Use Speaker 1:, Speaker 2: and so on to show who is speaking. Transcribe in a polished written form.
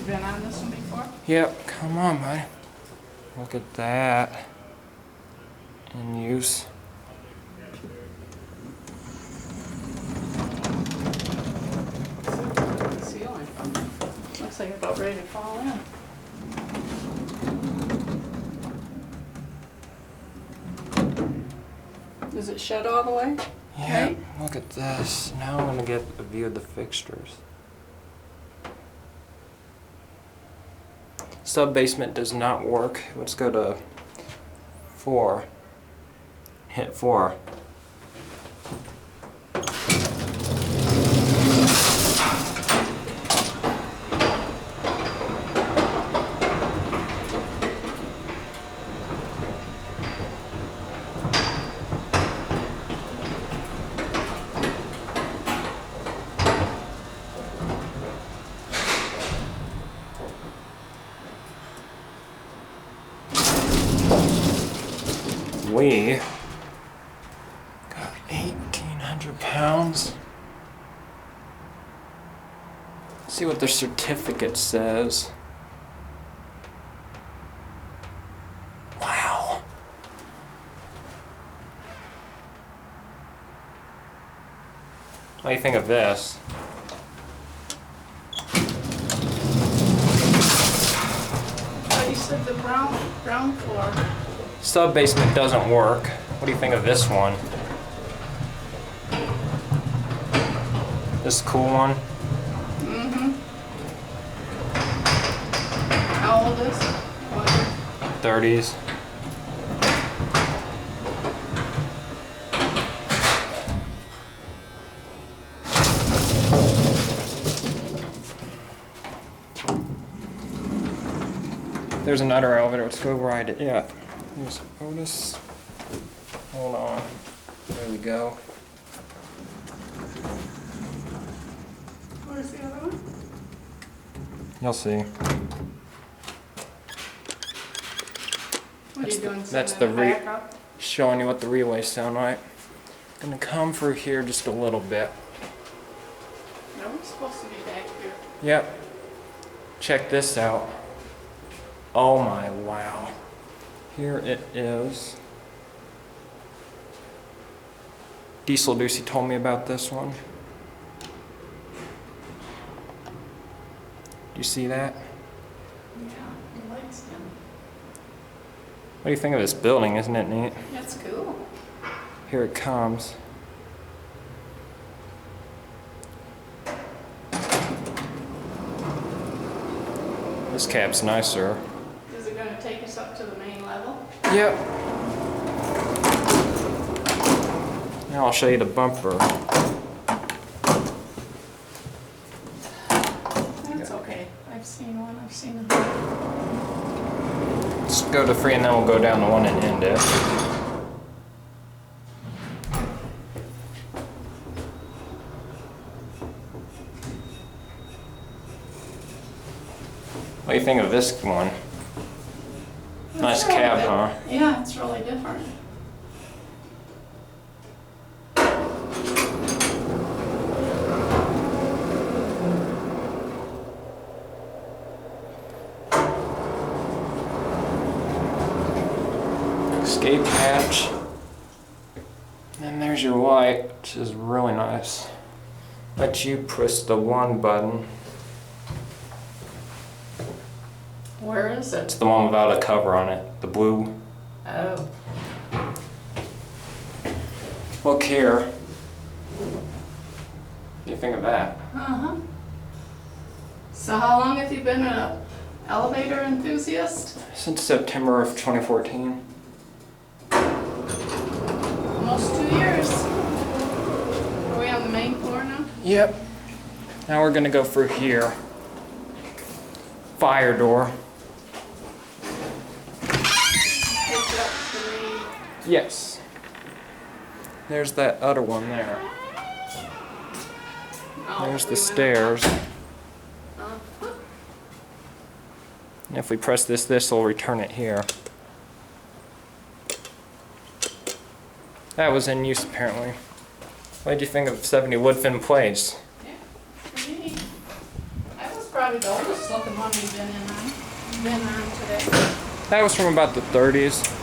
Speaker 1: been on this one before?
Speaker 2: Yep, come on, buddy. Look at that. In use.
Speaker 1: The ceiling. Looks like it's about ready to fall in. Does it shed all the way?
Speaker 2: Yeah,
Speaker 1: Right?
Speaker 2: look at this. Now I'm gonna get a view of the fixtures. Sub-basement does not work. Let's go to 4. Hit 4. We got 1,800 pounds. Let's see what their certificate says. Wow. What do you think of this?
Speaker 1: Oh, you said the ground floor.
Speaker 2: Sub-basement doesn't work. What do you think of this one? This cool one?
Speaker 1: Mm-hmm. How old is it?
Speaker 2: 30s. There's another elevator. Let's go ride it. Yeah. Here's Otis. Hold on. There we go.
Speaker 1: Where's the other one?
Speaker 2: You'll see.
Speaker 1: What are you doing?
Speaker 2: That's
Speaker 1: sending
Speaker 2: the
Speaker 1: it back up?
Speaker 2: showing you what the relays sound like. Gonna come through here just a little bit.
Speaker 1: No, we're supposed to be back here.
Speaker 2: Yep. Check this out. Oh my wow. Here it is. Diesel Deucey told me about this one. Do you see that?
Speaker 1: Yeah, he likes him.
Speaker 2: What do you think of this building? Isn't it neat?
Speaker 1: That's cool.
Speaker 2: Here it comes. This cab's nicer.
Speaker 1: Is it going to take us up to the main level?
Speaker 2: Yep. Now I'll show you the bumper.
Speaker 1: That's okay. I've seen one. I've seen a
Speaker 2: Let's go to 3 and then we'll go down to 1 and end it. What do you think of this one? Nice cab, huh?
Speaker 1: Yeah, it's really different.
Speaker 2: Escape hatch. And there's your light, which is really nice. Let you press the 1 button.
Speaker 1: Where is
Speaker 2: It's
Speaker 1: it?
Speaker 2: the one without a cover on it, the blue.
Speaker 1: Oh.
Speaker 2: Look here. What do you think of that?
Speaker 1: Uh-huh. So how long have you been an elevator enthusiast?
Speaker 2: Since September of 2014.
Speaker 1: Almost 2 years. Are we on the main floor now?
Speaker 2: Yep. Now we're gonna go through here. Fire door.
Speaker 1: Picked up 3.
Speaker 2: Yes. There's that other one there.
Speaker 1: Oh,
Speaker 2: There's
Speaker 1: we
Speaker 2: the
Speaker 1: went
Speaker 2: stairs.
Speaker 1: up.
Speaker 2: And if we press this will return it here. That was in use apparently. What did you think of 70 Woodfin plates?
Speaker 1: Yeah, pretty neat. I was proud probably the oldest looking one we've been in today.
Speaker 2: That was from about the 30s.